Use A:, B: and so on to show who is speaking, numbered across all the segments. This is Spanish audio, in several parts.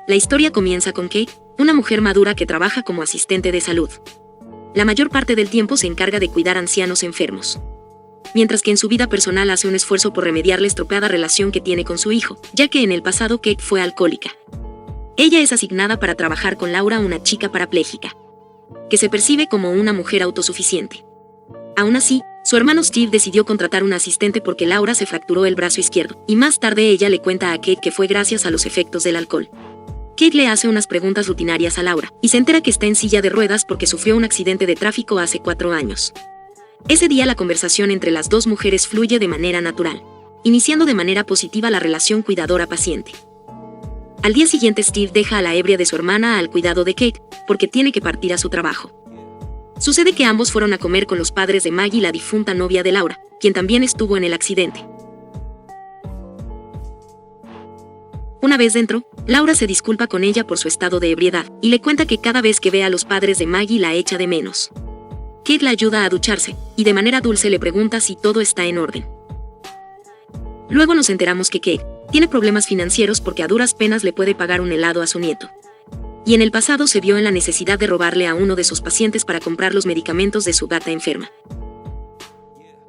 A: La historia comienza con Kate, una mujer madura que trabaja como asistente de salud. La mayor parte del tiempo se encarga de cuidar ancianos enfermos, mientras que en su vida personal hace un esfuerzo por remediar la estropeada relación que tiene con su hijo, ya que en el pasado Kate fue alcohólica. Ella es asignada para trabajar con Laura, una chica parapléjica, que se percibe como una mujer autosuficiente. Aún así, su hermano Steve decidió contratar una asistente porque Laura se fracturó el brazo izquierdo, y más tarde ella le cuenta a Kate que fue gracias a los efectos del alcohol. Kate le hace unas preguntas rutinarias a Laura, y se entera que está en silla de ruedas porque sufrió un accidente de tráfico hace 4 años. Ese día la conversación entre las dos mujeres fluye de manera natural, iniciando de manera positiva la relación cuidadora-paciente. Al día siguiente Steve deja a la ebria de su hermana al cuidado de Kate, porque tiene que partir a su trabajo. Sucede que ambos fueron a comer con los padres de Maggie, la difunta novia de Laura, quien también estuvo en el accidente. Una vez dentro, Laura se disculpa con ella por su estado de ebriedad, y le cuenta que cada vez que ve a los padres de Maggie la echa de menos. Kate la ayuda a ducharse, y de manera dulce le pregunta si todo está en orden. Luego nos enteramos que Kate tiene problemas financieros porque a duras penas le puede pagar un helado a su nieto. Y en el pasado se vio en la necesidad de robarle a uno de sus pacientes para comprar los medicamentos de su gata enferma.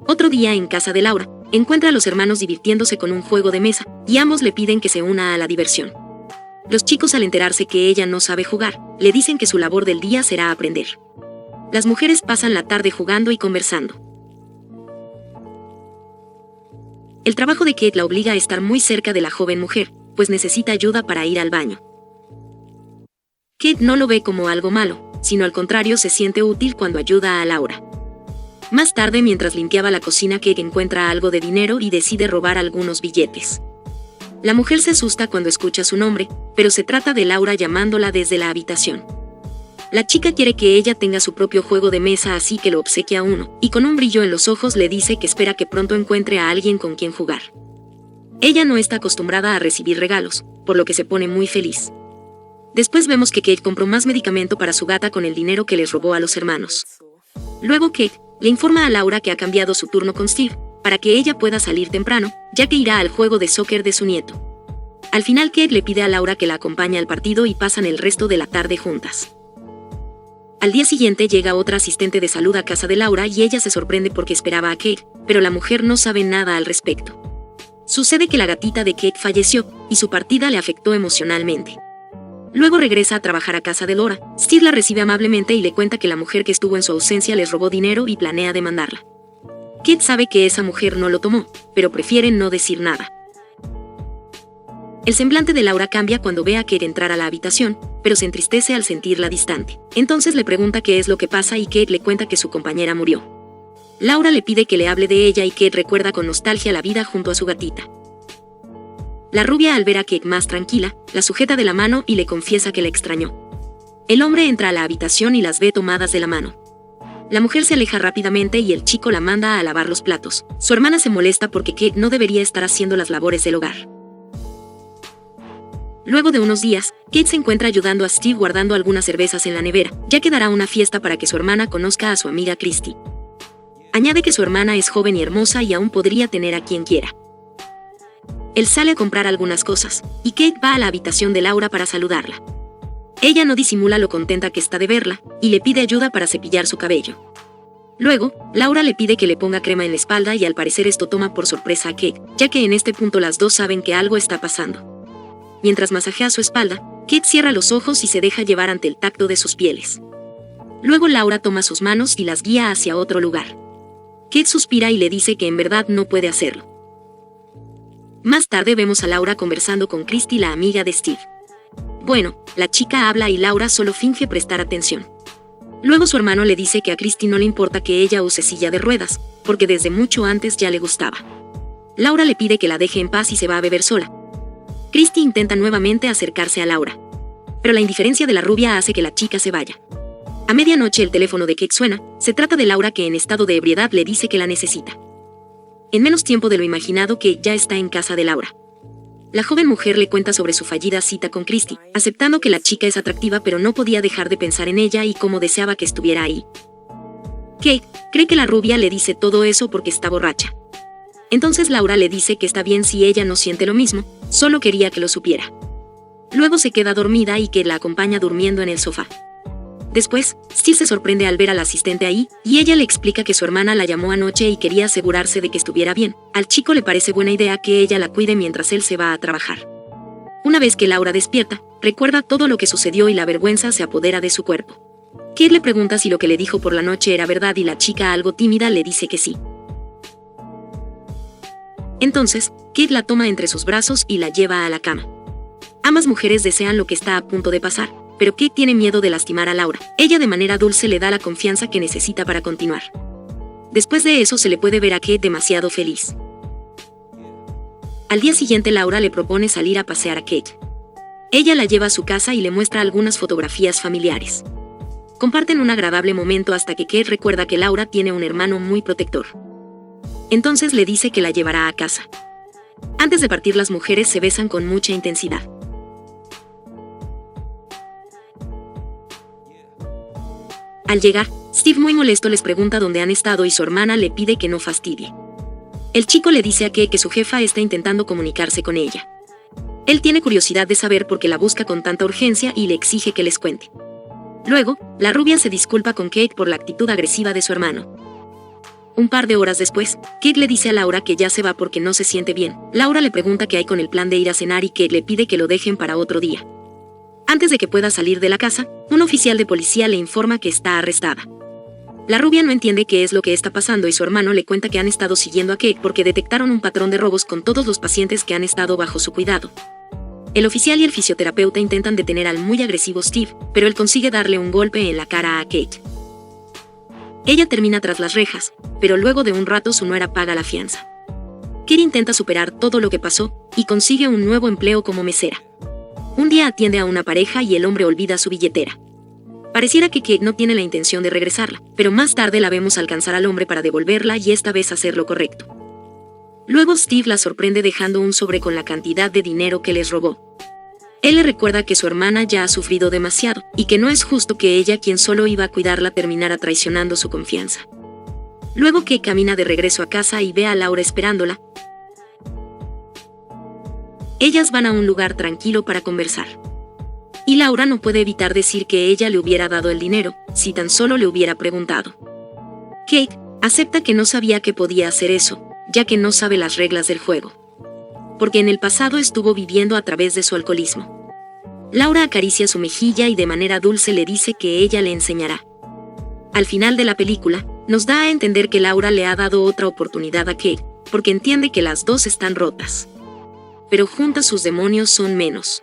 A: Otro día en casa de Laura, encuentra a los hermanos divirtiéndose con un juego de mesa, y ambos le piden que se una a la diversión. Los chicos, al enterarse que ella no sabe jugar, le dicen que su labor del día será aprender. Las mujeres pasan la tarde jugando y conversando. El trabajo de Kate la obliga a estar muy cerca de la joven mujer, pues necesita ayuda para ir al baño. Kate no lo ve como algo malo, sino al contrario se siente útil cuando ayuda a Laura. Más tarde, mientras limpiaba la cocina, Kate encuentra algo de dinero y decide robar algunos billetes. La mujer se asusta cuando escucha su nombre, pero se trata de Laura llamándola desde la habitación. La chica quiere que ella tenga su propio juego de mesa, así que lo obsequia a uno, y con un brillo en los ojos le dice que espera que pronto encuentre a alguien con quien jugar. Ella no está acostumbrada a recibir regalos, por lo que se pone muy feliz. Después vemos que Kate compró más medicamento para su gata con el dinero que les robó a los hermanos. Luego Kate le informa a Laura que ha cambiado su turno con Steve, para que ella pueda salir temprano, ya que irá al juego de soccer de su nieto. Al final Kate le pide a Laura que la acompañe al partido y pasan el resto de la tarde juntas. Al día siguiente llega otra asistente de salud a casa de Laura y ella se sorprende porque esperaba a Kate, pero la mujer no sabe nada al respecto. Sucede que la gatita de Kate falleció, y su partida le afectó emocionalmente. Luego regresa a trabajar a casa de Laura. Steve la recibe amablemente y le cuenta que la mujer que estuvo en su ausencia les robó dinero y planea demandarla. Kate sabe que esa mujer no lo tomó, pero prefiere no decir nada. El semblante de Laura cambia cuando ve a Kate entrar a la habitación, pero se entristece al sentirla distante. Entonces le pregunta qué es lo que pasa y Kate le cuenta que su compañera murió. Laura le pide que le hable de ella y Kate recuerda con nostalgia la vida junto a su gatita. La rubia, al ver a Kate más tranquila, la sujeta de la mano y le confiesa que la extrañó. El hombre entra a la habitación y las ve tomadas de la mano. La mujer se aleja rápidamente y el chico la manda a lavar los platos. Su hermana se molesta porque Kate no debería estar haciendo las labores del hogar. Luego de unos días, Kate se encuentra ayudando a Steve guardando algunas cervezas en la nevera, ya que dará una fiesta para que su hermana conozca a su amiga Christy. Añade que su hermana es joven y hermosa y aún podría tener a quien quiera. Él sale a comprar algunas cosas, y Kate va a la habitación de Laura para saludarla. Ella no disimula lo contenta que está de verla, y le pide ayuda para cepillar su cabello. Luego, Laura le pide que le ponga crema en la espalda y al parecer esto toma por sorpresa a Kate, ya que en este punto las dos saben que algo está pasando. Mientras masajea su espalda, Kate cierra los ojos y se deja llevar ante el tacto de sus pieles. Luego Laura toma sus manos y las guía hacia otro lugar. Kate suspira y le dice que en verdad no puede hacerlo. Más tarde vemos a Laura conversando con Christy, la amiga de Steve. Bueno, la chica habla y Laura solo finge prestar atención. Luego su hermano le dice que a Christy no le importa que ella use silla de ruedas, porque desde mucho antes ya le gustaba. Laura le pide que la deje en paz y se va a beber sola. Christy intenta nuevamente acercarse a Laura, pero la indiferencia de la rubia hace que la chica se vaya. A medianoche el teléfono de Kate suena. Se trata de Laura, que en estado de ebriedad le dice que la necesita. En menos tiempo de lo imaginado, Kate ya está en casa de Laura. La joven mujer le cuenta sobre su fallida cita con Christy, aceptando que la chica es atractiva, pero no podía dejar de pensar en ella y cómo deseaba que estuviera ahí. Kate cree que la rubia le dice todo eso porque está borracha. Entonces Laura le dice que está bien si ella no siente lo mismo, solo quería que lo supiera. Luego se queda dormida y Kate la acompaña durmiendo en el sofá. Después, Steve se sorprende al ver al asistente ahí, y ella le explica que su hermana la llamó anoche y quería asegurarse de que estuviera bien. Al chico le parece buena idea que ella la cuide mientras él se va a trabajar. Una vez que Laura despierta, recuerda todo lo que sucedió y la vergüenza se apodera de su cuerpo. Kate le pregunta si lo que le dijo por la noche era verdad y la chica, algo tímida, le dice que sí. Entonces, Kate la toma entre sus brazos y la lleva a la cama. Ambas mujeres desean lo que está a punto de pasar, pero Kate tiene miedo de lastimar a Laura. Ella de manera dulce le da la confianza que necesita para continuar. Después de eso se le puede ver a Kate demasiado feliz. Al día siguiente Laura le propone salir a pasear a Kate. Ella la lleva a su casa y le muestra algunas fotografías familiares. Comparten un agradable momento hasta que Kate recuerda que Laura tiene un hermano muy protector. Entonces le dice que la llevará a casa. Antes de partir, las mujeres se besan con mucha intensidad. Al llegar, Steve, muy molesto, les pregunta dónde han estado y su hermana le pide que no fastidie. El chico le dice a Kate que su jefa está intentando comunicarse con ella. Él tiene curiosidad de saber por qué la busca con tanta urgencia y le exige que les cuente. Luego, la rubia se disculpa con Kate por la actitud agresiva de su hermano. Un par de horas después, Kate le dice a Laura que ya se va porque no se siente bien. Laura le pregunta qué hay con el plan de ir a cenar y Kate le pide que lo dejen para otro día. Antes de que pueda salir de la casa, un oficial de policía le informa que está arrestada. La rubia no entiende qué es lo que está pasando y su hermano le cuenta que han estado siguiendo a Kate porque detectaron un patrón de robos con todos los pacientes que han estado bajo su cuidado. El oficial y el fisioterapeuta intentan detener al muy agresivo Steve, pero él consigue darle un golpe en la cara a Kate. Ella termina tras las rejas, pero luego de un rato su nuera paga la fianza. Kate intenta superar todo lo que pasó y consigue un nuevo empleo como mesera. Un día atiende a una pareja y el hombre olvida su billetera. Pareciera que Kate no tiene la intención de regresarla, pero más tarde la vemos alcanzar al hombre para devolverla y esta vez hacer lo correcto. Luego Steve la sorprende dejando un sobre con la cantidad de dinero que les robó. Él le recuerda que su hermana ya ha sufrido demasiado y que no es justo que ella, quien solo iba a cuidarla, terminara traicionando su confianza. Luego Kate camina de regreso a casa y ve a Laura esperándola. Ellas van a un lugar tranquilo para conversar. Y Laura no puede evitar decir que ella le hubiera dado el dinero, si tan solo le hubiera preguntado. Kate acepta que no sabía que podía hacer eso, ya que no sabe las reglas del juego. Porque en el pasado estuvo viviendo a través de su alcoholismo. Laura acaricia su mejilla y de manera dulce le dice que ella le enseñará. Al final de la película, nos da a entender que Laura le ha dado otra oportunidad a Kate, porque entiende que las dos están rotas. Pero juntas sus demonios son menos.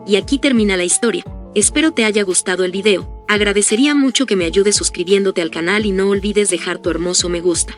A: Y aquí termina la historia. Espero te haya gustado el video. Agradecería mucho que me ayudes suscribiéndote al canal y no olvides dejar tu hermoso me gusta.